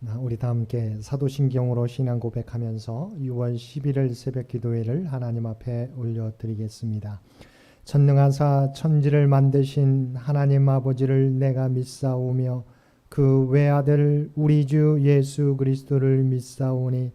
우리 다 함께 사도신경으로 신앙 고백하면서 6월 11일 새벽 기도회를 하나님 앞에 올려드리겠습니다. 전능하사 천지를 만드신 하나님 아버지를 내가 믿사오며 그 외아들 우리 주 예수 그리스도를 믿사오니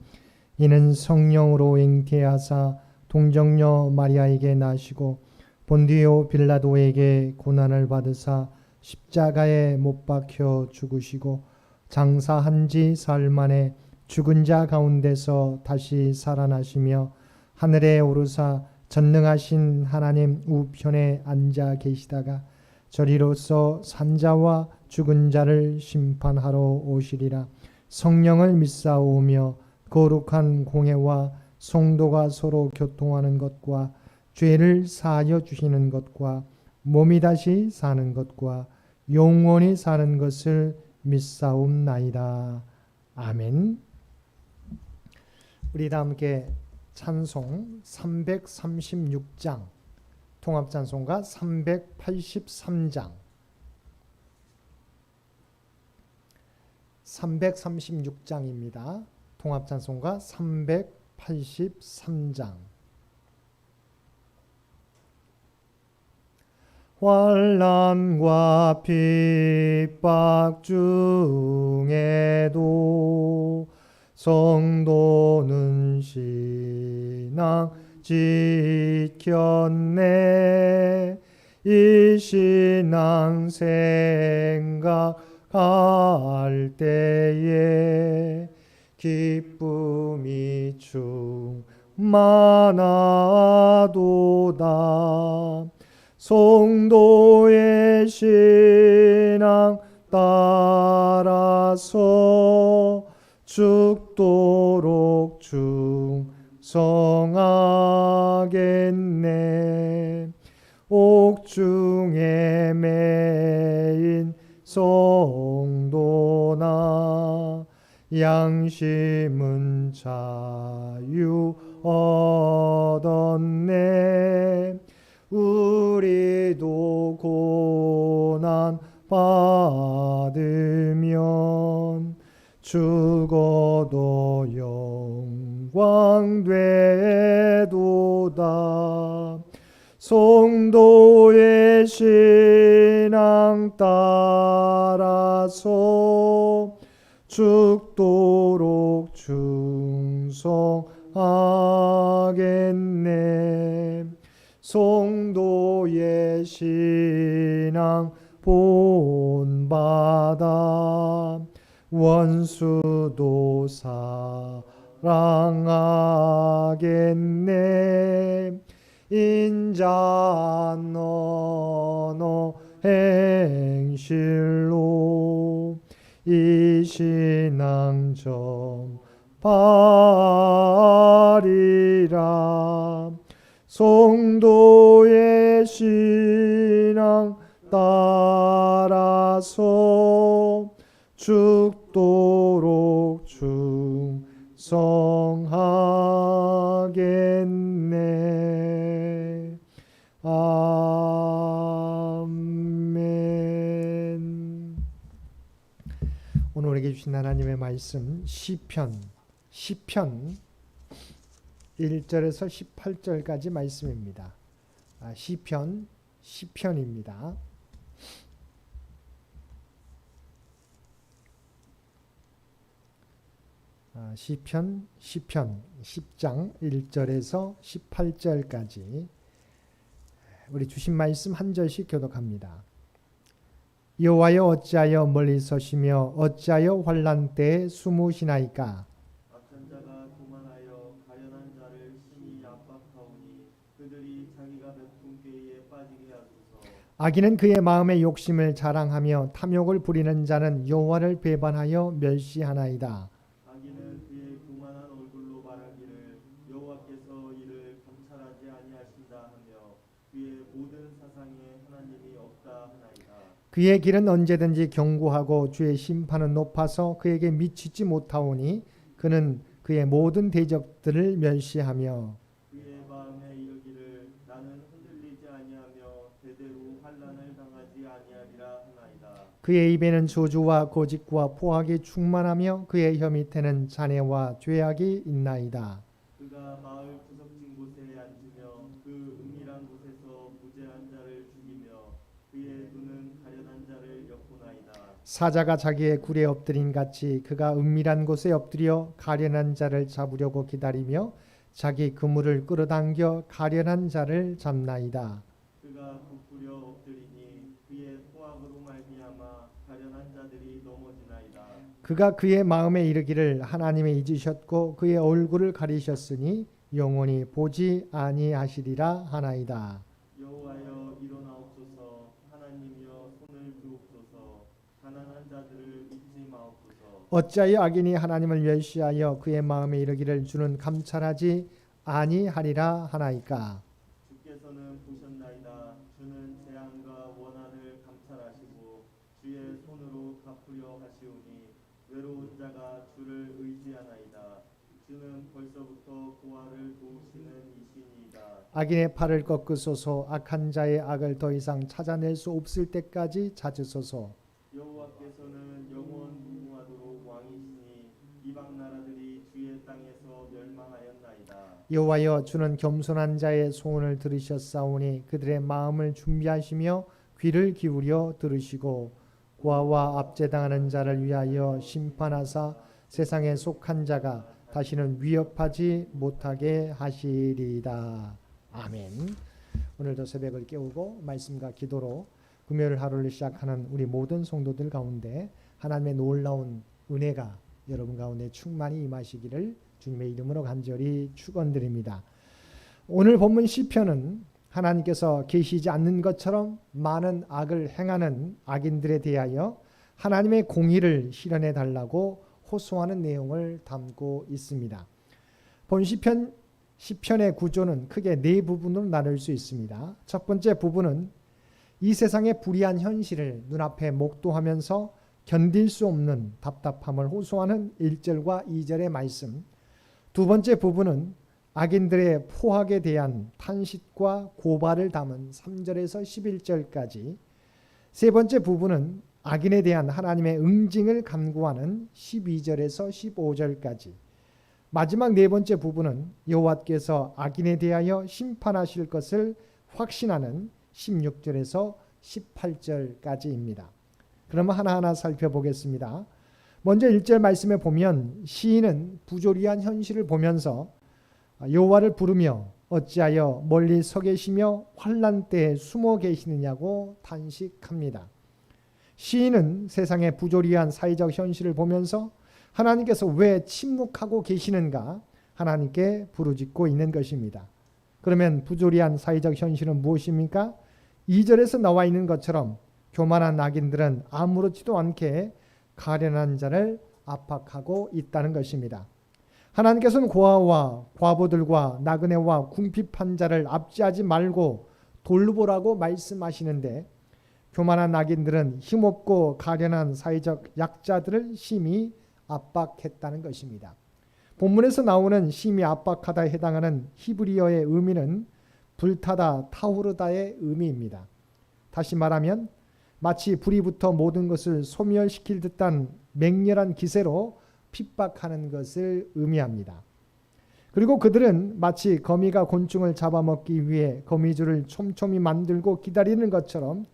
이는 성령으로 잉태하사 동정녀 마리아에게 나시고 본디오 빌라도에게 고난을 받으사 십자가에 못 박혀 죽으시고 장사한 지 사흘 만에 죽은 자 가운데서 다시 살아나시며 하늘에 오르사 전능하신 하나님 우편에 앉아 계시다가 저리로서 산자와 죽은 자를 심판하러 오시리라. 성령을 믿사오며 거룩한 공회와 성도가 서로 교통하는 것과 죄를 사하여 주시는 것과 몸이 다시 사는 것과 영원히 사는 것을 믿사옵나이다. 아멘. 우리 다 함께 찬송 336장, 통합찬송가 383장, 336장입니다. 통합찬송가 383장. 환난과 핍박 중에도 성도는 신앙 지켰네. 이 신앙 생각할 때에 기쁨이 충만하도다. 성도의 신앙 따라서 죽도록 충성하겠네. 옥중에 매인 성도나 양심은 자유 얻었네. 우리도 고난 받으면 죽어도 영광 되도다. 성도의 신앙 따라서 죽도록 충성하겠네. 성도의 신앙 본받아 원수도 사랑하겠네. 인자한 언어 행실로 이 신앙 전파리라. 성도의 신앙 따라서 죽도록 충성하겠네. 아멘. 오늘 우리에게 주신 하나님의 말씀 시편 1절에서 18절까지 말씀입니다. 시편입니다. 시편 10장 1절에서 18절까지 우리 주신 말씀 한 절씩 교독합니다. 여호와여 어찌하여 멀리 서시며 어찌하여 환난 때에 숨으시나이까. 악한 자가 교만하여 가련한 자를 심히 압박하오니 그들이 자기가 베푼 꾀에 빠지게 하소서. 악인은 그의 마음의 욕심을 자랑하며 탐욕을 부리는 자는 여호와를 배반하여 멸시하나이다. 악인은 그의 교만한 얼굴로 말하기를 여호와께서 이를 감찰하지 아니하신다 하며 그의 모든 사상에 하나님이 없다 하나이다. 그의 길은 언제든지 견고하고 주의 심판은 높아서 그에게 미치지 못하오니 그는 그의 모든 대적들을 멸시하며 그의 마음에 이르기를 나는 흔들리지 아니하며 대대로 환난을 당하지 아니하리라 하나이다. 그의 입에는 저주와 거짓과 포악이 충만하며 그의 혀 밑에는 잔해와 죄악이 있나이다. 그가 마을 구석진 곳에 앉으며 그 은밀한 곳에서 무죄한 자를 죽이며 그의 눈은 가련한 자를 엿보나이다. 사자가 자기의 굴에 엎드린 같이 그가 은밀한 곳에 엎드려 가련한 자를 잡으려고 기다리며 자기 그물을 끌어당겨 가련한 자를 잡나이다. 그가 부풀려 엎드리니 그의 포악으로 말미암아 가련한 자들이 넘어지나이다. 그가 그의 마음에 이르기를 하나님이 잊으셨고 그의 얼굴을 가리셨으니 영원히 보지 아니하시리라 하나이다. 여호와여 일어나옵소서. 하나님이여 손을 드옵소서. 가난한 자들을 잊지 마옵소서. 어찌하여 악인이 하나님을 멸시하여 그의 마음에 이르기를 주는 감찰하지 아니하리라 하나이까. 주께서는 보셨나이다. 주는 재앙과 원한을 감찰하시고 주의 손으로 갚으려 하시오니 외로운 자가 주를 의지하나이다. 주는 벌써부터 고아를 도우시는 이신이다. 악인의 팔을 꺾으소서. 악한 자의 악을 더 이상 찾아낼 수 없을 때까지 찾으소서. 여호와께서는 영원 무궁하도록 왕이시니 이방 나라들이 주의 땅에서 멸망하였나이다. 여호와여 주는 겸손한 자의 소원을 들으셨사오니 그들의 마음을 준비하시며 귀를 기울여 들으시고 고아와 압제당하는 자를 위하여 심판하사 세상에 속한 자가 다시는 위협하지 못하게 하시리이다. 아멘. 오늘도 새벽을 깨우고 말씀과 기도로 금요일 하루를 시작하는 우리 모든 성도들 가운데 하나님의 놀라운 은혜가 여러분 가운데 충만히 임하시기를 주님의 이름으로 간절히 축원드립니다. 오늘 본문 시편은 하나님께서 계시지 않는 것처럼 많은 악을 행하는 악인들에 대하여 하나님의 공의를 실현해 달라고 호소하는 내용을 담고 있습니다. 본 시편의 구조는 크게 네 부분으로 나눌 수 있습니다. 첫 번째 부분은 이 세상의 불의한 현실을 눈앞에 목도하면서 견딜 수 없는 답답함을 호소하는 1절과 2절의 말씀. 두 번째 부분은 악인들의 포악에 대한 탄식과 고발을 담은 3절에서 11절까지. 세 번째 부분은 악인에 대한 하나님의 응징을 간구하는 12절에서 15절까지. 마지막 네 번째 부분은 여호와께서 악인에 대하여 심판하실 것을 확신하는 16절에서 18절까지입니다. 그러면 하나하나 살펴보겠습니다. 먼저 1절 말씀에 보면 시인은 부조리한 현실을 보면서 여호와를 부르며 어찌하여 멀리 서 계시며 환난 때에 숨어 계시느냐고 탄식합니다. 시인은 세상의 부조리한 사회적 현실을 보면서 하나님께서 왜 침묵하고 계시는가 하나님께 부르짖고 있는 것입니다. 그러면 부조리한 사회적 현실은 무엇입니까? 2절에서 나와 있는 것처럼 교만한 악인들은 아무렇지도 않게 가련한 자를 압박하고 있다는 것입니다. 하나님께서는 고아와 과부들과 나그네와 궁핍한 자를 압제하지 말고 돌보라고 말씀하시는데 교만한 악인들은 힘없고 가련한 사회적 약자들을 심히 압박했다는 것입니다. 본문에서 나오는 심히 압박하다에 해당하는 히브리어의 의미는 불타다, 타오르다의 의미입니다. 다시 말하면 마치 불이 붙어 모든 것을 소멸시킬 듯한 맹렬한 기세로 핍박하는 것을 의미합니다. 그리고 그들은 마치 거미가 곤충을 잡아먹기 위해 거미줄을 촘촘히 만들고 기다리는 것처럼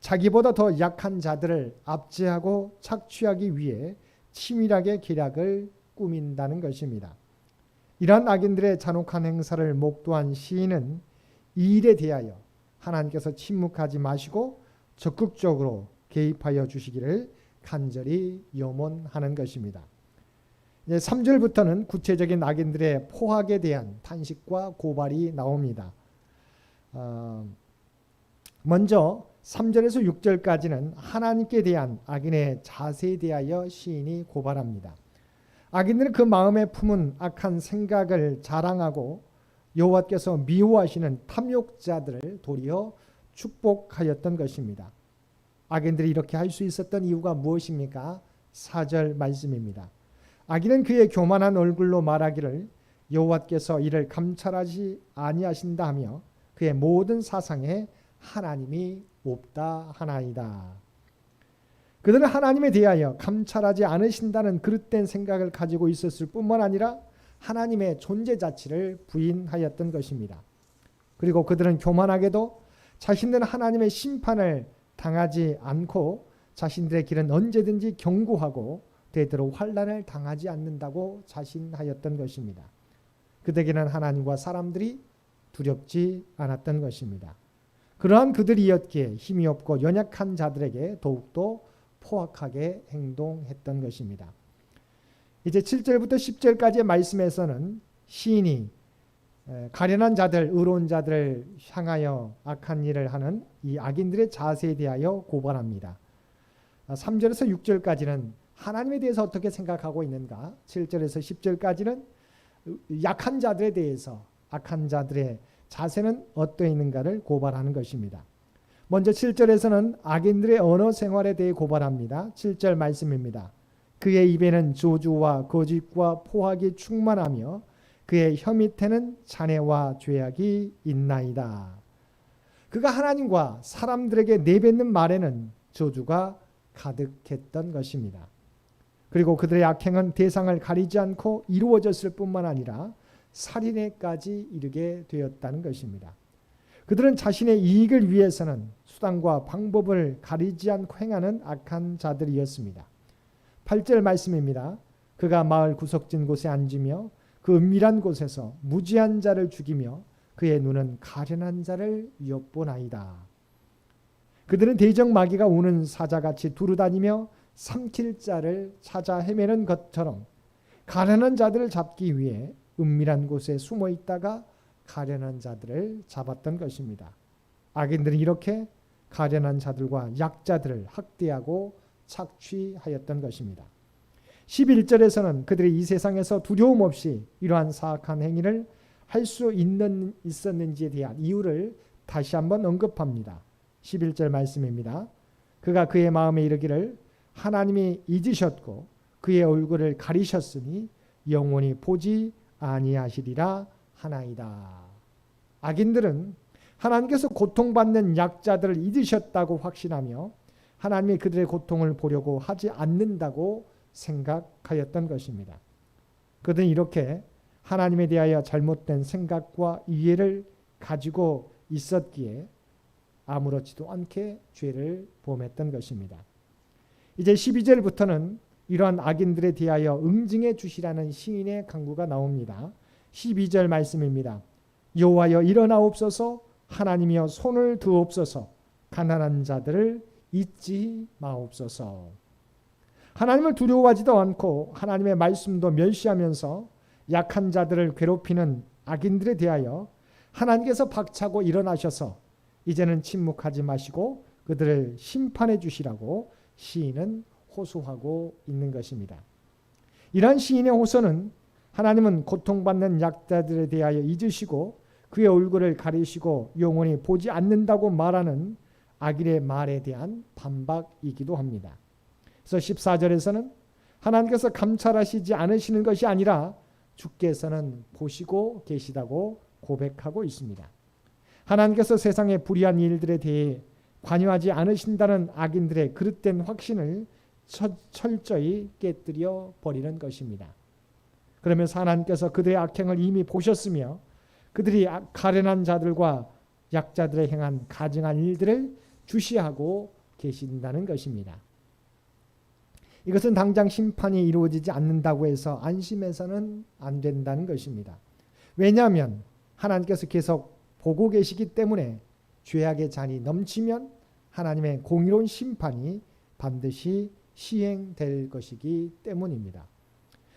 자기보다 더 약한 자들을 압제하고 착취하기 위해 치밀하게 계략을 꾸민다는 것입니다. 이러한 악인들의 잔혹한 행사를 목도한 시인은 이 일에 대하여 하나님께서 침묵하지 마시고 적극적으로 개입하여 주시기를 간절히 염원하는 것입니다. 3절부터는 구체적인 악인들의 포악에 대한 탄식과 고발이 나옵니다. 먼저 3절에서 6절까지는 하나님께 대한 악인의 자세에 대하여 시인이 고발합니다. 악인들은 그 마음에 품은 악한 생각을 자랑하고 여호와께서 미워하시는 탐욕자들을 도리어 축복하였던 것입니다. 악인들이 이렇게 할 수 있었던 이유가 무엇입니까? 4절 말씀입니다. 악인은 그의 교만한 얼굴로 말하기를 여호와께서 이를 감찰하지 아니하신다 하며 그의 모든 사상에 하나님이 없다 하나이다. 그들은 하나님에 대하여 감찰하지 않으신다는 그릇된 생각을 가지고 있었을 뿐만 아니라 하나님의 존재 자체를 부인하였던 것입니다. 그리고 그들은 교만하게도 자신들은 하나님의 심판을 당하지 않고 자신들의 길은 언제든지 견고하고 되도록 환난을 당하지 않는다고 자신하였던 것입니다. 그들에게는 하나님과 사람들이 두렵지 않았던 것입니다. 그러한 그들이었기에 힘이 없고 연약한 자들에게 더욱더 포악하게 행동했던 것입니다. 이제 7절부터 10절까지의 말씀에서는 시인이 가련한 자들, 의로운 자들을 향하여 악한 일을 하는 이 악인들의 자세에 대하여 고발합니다. 3절에서 6절까지는 하나님에 대해서 어떻게 생각하고 있는가, 7절에서 10절까지는 약한 자들에 대해서 악한 자들의 자세는 어떠했는가를 고발하는 것입니다. 먼저 7절에서는 악인들의 언어 생활에 대해 고발합니다. 7절 말씀입니다. 그의 입에는 저주와 거짓과 포악이 충만하며 그의 혀 밑에는 잔해와 죄악이 있나이다. 그가 하나님과 사람들에게 내뱉는 말에는 저주가 가득했던 것입니다. 그리고 그들의 악행은 대상을 가리지 않고 이루어졌을 뿐만 아니라 살인에까지 이르게 되었다는 것입니다. 그들은 자신의 이익을 위해서는 수단과 방법을 가리지 않고 행하는 악한 자들이었습니다. 8절 말씀입니다. 그가 마을 구석진 곳에 앉으며 그 은밀한 곳에서 무지한 자를 죽이며 그의 눈은 가련한 자를 엿보나이다. 그들은 대적마귀가 우는 사자같이 두루다니며 삼킬 자를 찾아 헤매는 것처럼 가련한 자들을 잡기 위해 은밀한 곳에 숨어 있다가 가련한 자들을 잡았던 것입니다. 악인들은 이렇게 가련한 자들과 약자들을 학대하고 착취하였던 것입니다. 11절에서는 그들이 이 세상에서 두려움 없이 이러한 사악한 행위를 할 수 있었는지에 대한 이유를 다시 한번 언급합니다. 11절 말씀입니다. 그가 그의 마음에 이르기를 하나님이 잊으셨고 그의 얼굴을 가리셨으니 영원히 보지 아니하시리라 하나이다. 악인들은 하나님께서 고통받는 약자들을 잊으셨다고 확신하며 하나님이 그들의 고통을 보려고 하지 않는다고 생각하였던 것입니다. 그들은 이렇게 하나님에 대하여 잘못된 생각과 이해를 가지고 있었기에 아무렇지도 않게 죄를 범했던 것입니다. 이제 12절부터는 이러한 악인들에 대하여 응징해 주시라는 시인의 간구가 나옵니다. 12절 말씀입니다. 여호와여 일어나옵소서, 하나님이여 손을 드옵소서, 가난한 자들을 잊지 마옵소서. 하나님을 두려워하지도 않고 하나님의 말씀도 멸시하면서 약한 자들을 괴롭히는 악인들에 대하여 하나님께서 박차고 일어나셔서 이제는 침묵하지 마시고 그들을 심판해 주시라고 시인은 호소하고 있는 것입니다. 이러한 시인의 호소는 하나님은 고통받는 약자들에 대하여 잊으시고 그의 얼굴을 가리시고 영원히 보지 않는다고 말하는 악인의 말에 대한 반박이기도 합니다. 그래서 14절에서는 하나님께서 감찰하시지 않으시는 것이 아니라 주께서는 보시고 계시다고 고백하고 있습니다. 하나님께서 세상의 불의한 일들에 대해 관여하지 않으신다는 악인들의 그릇된 확신을 철저히 깨뜨려 버리는 것입니다. 그러면서 하나님께서 그들의 악행을 이미 보셨으며 그들이 가련한 자들과 약자들에 행한 가증한 일들을 주시하고 계신다는 것입니다. 이것은 당장 심판이 이루어지지 않는다고 해서 안심해서는 안 된다는 것입니다. 왜냐하면 하나님께서 계속 보고 계시기 때문에 죄악의 잔이 넘치면 하나님의 공의로운 심판이 반드시 시행될 것이기 때문입니다.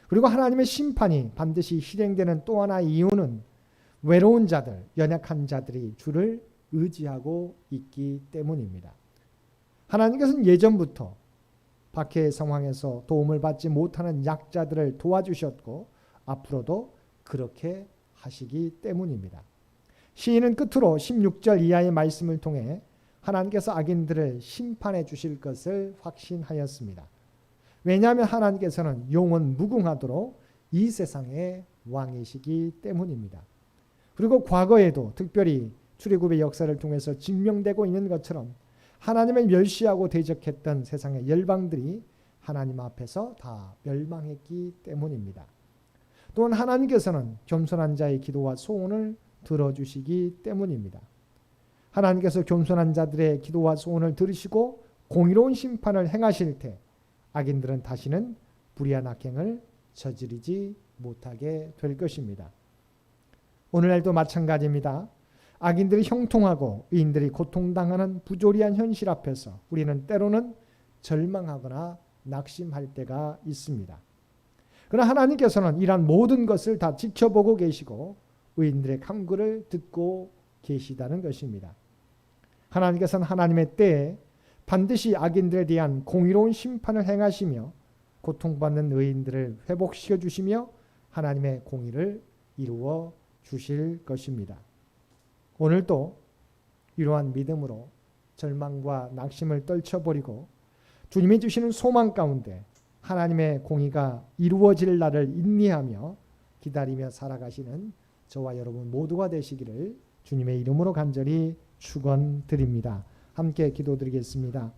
그리고 하나님의 심판이 반드시 실행되는 또 하나의 이유는 외로운 자들, 연약한 자들이 주를 의지하고 있기 때문입니다. 하나님께서는 예전부터 박해의 상황에서 도움을 받지 못하는 약자들을 도와주셨고 앞으로도 그렇게 하시기 때문입니다. 시인은 끝으로 16절 이하의 말씀을 통해 하나님께서 악인들을 심판해 주실 것을 확신하였습니다. 왜냐하면 하나님께서는 영원 무궁하도록 이 세상의 왕이시기 때문입니다. 그리고 과거에도 특별히 출애굽의 역사를 통해서 증명되고 있는 것처럼 하나님을 멸시하고 대적했던 세상의 열방들이 하나님 앞에서 다 멸망했기 때문입니다. 또한 하나님께서는 겸손한 자의 기도와 소원을 들어주시기 때문입니다. 하나님께서 겸손한 자들의 기도와 소원을 들으시고 공의로운 심판을 행하실 때 악인들은 다시는 불의한 악행을 저지르지 못하게 될 것입니다. 오늘날도 마찬가지입니다. 악인들이 형통하고 의인들이 고통당하는 부조리한 현실 앞에서 우리는 때로는 절망하거나 낙심할 때가 있습니다. 그러나 하나님께서는 이러한 모든 것을 다 지켜보고 계시고 의인들의 간구를 듣고 계시다는 것입니다. 하나님께서는 하나님의 때에 반드시 악인들에 대한 공의로운 심판을 행하시며 고통받는 의인들을 회복시켜 주시며 하나님의 공의를 이루어 주실 것입니다. 오늘도 이러한 믿음으로 절망과 낙심을 떨쳐버리고 주님이 주시는 소망 가운데 하나님의 공의가 이루어질 날을 인내하며 기다리며 살아가시는 저와 여러분 모두가 되시기를 주님의 이름으로 간절히 축원드립니다. 함께 기도드리겠습니다.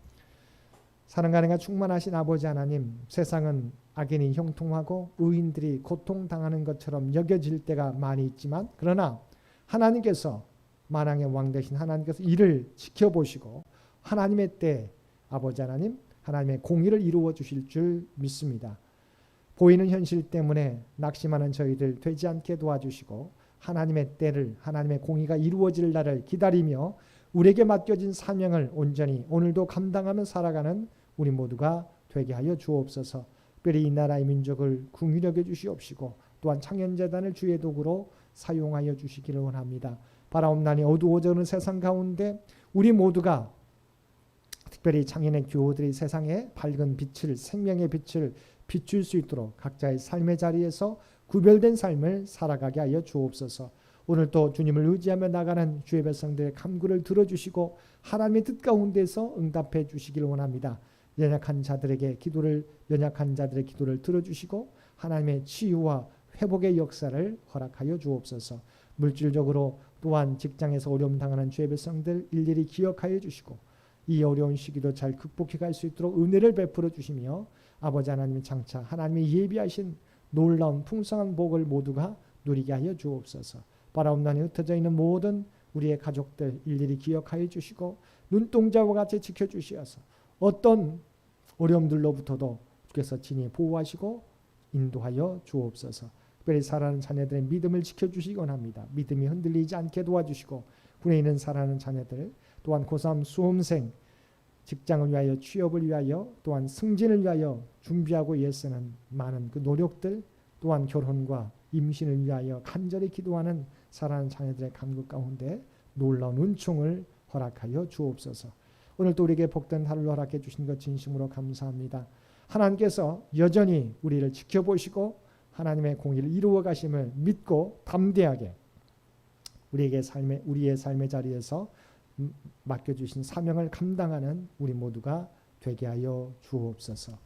사랑과 은혜가 충만하신 아버지 하나님, 세상은 악인이 형통하고 의인들이 고통당하는 것처럼 여겨질 때가 많이 있지만 그러나 하나님께서 만왕의 왕 되신 하나님께서 이를 지켜보시고 하나님의 때 아버지 하나님 하나님의 공의를 이루어 주실 줄 믿습니다. 보이는 현실 때문에 낙심하는 저희들 되지 않게 도와주시고 하나님의 때를 하나님의 공의가 이루어질 날을 기다리며 우리에게 맡겨진 사명을 온전히 오늘도 감당하며 살아가는 우리 모두가 되게 하여 주옵소서. 특별히 이 나라의 민족을 긍휼히 여겨 주시옵시고 또한 창현재단을 주의 도구로 사용하여 주시기를 원합니다. 바라옵나니 어두워져는 세상 가운데 우리 모두가 특별히 창현의 교우들이 세상에 밝은 빛을 생명의 빛을 비출 수 있도록 각자의 삶의 자리에서 구별된 삶을 살아가게 하여 주옵소서. 오늘 또 주님을 의지하며 나가는 주의 백성들의 간구를 들어주시고 하나님의 뜻 가운데서 응답해 주시기를 원합니다. 연약한 자들의 기도를 들어주시고 하나님의 치유와 회복의 역사를 허락하여 주옵소서. 물질적으로 또한 직장에서 어려움 당하는 주의 백성들 일일이 기억하여 주시고 이 어려운 시기도 잘 극복해 갈 수 있도록 은혜를 베풀어 주시며 아버지 하나님의 장차 하나님이 예비하신 놀라운 풍성한 복을 모두가 누리게 하여 주옵소서. 바라옵나니 흩어져 있는 모든 우리의 가족들 일일이 기억하여 주시고 눈동자와 같이 지켜주시어서 어떤 어려움들로부터도 주께서 친히 보호하시고 인도하여 주옵소서. 특별히 사랑하는 자녀들의 믿음을 지켜주시기 원합니다. 믿음이 흔들리지 않게 도와주시고 군에 있는 사랑하는 자녀들 또한 고3 수험생 직장을 위하여 취업을 위하여 또한 승진을 위하여 준비하고 애쓰는 많은 그 노력들 또한 결혼과 임신을 위하여 간절히 기도하는 사랑하는 자녀들의 간구 가운데 놀라운 은총을 허락하여 주옵소서. 오늘 또 우리에게 복된 하루를 허락해 주신 것 진심으로 감사합니다. 하나님께서 여전히 우리를 지켜보시고 하나님의 공의를 이루어 가심을 믿고 담대하게 우리의 삶의 자리에서 맡겨주신 사명을 감당하는 우리 모두가 되게 하여 주옵소서.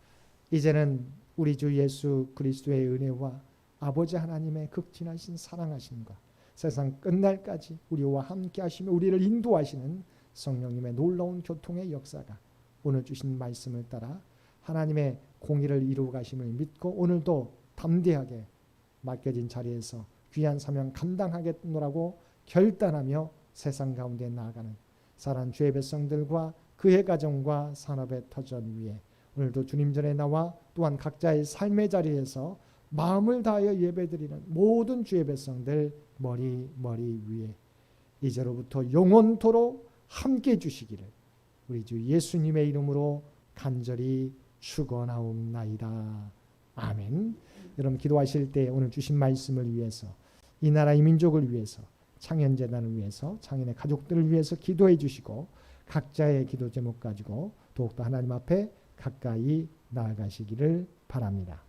이제는 우리 주 예수 그리스도의 은혜와 아버지 하나님의 극진하신 사랑하심과 세상 끝날까지 우리와 함께 하시며 우리를 인도하시는 성령님의 놀라운 교통의 역사가 오늘 주신 말씀을 따라 하나님의 공의를 이루어 가심을 믿고 오늘도 담대하게 맡겨진 자리에서 귀한 사명 감당하겠노라고 결단하며 세상 가운데 나아가는 사랑하는 주의 백성들과 그의 가정과 산업의 터전 위에 오늘도 주님 전에 나와 또한 각자의 삶의 자리에서 마음을 다하여 예배드리는 모든 주의 백성들 머리 위에 이제로부터 영원토록 함께 주시기를 우리 주 예수님의 이름으로 간절히 축원하옵나이다. 아멘. 여러분 기도하실 때 오늘 주신 말씀을 위해서 이 나라의 민족을 위해서 창현재단을 위해서 창현의 가족들을 위해서 기도해 주시고 각자의 기도 제목 가지고 더욱더 하나님 앞에 가까이 나아가시기를 바랍니다.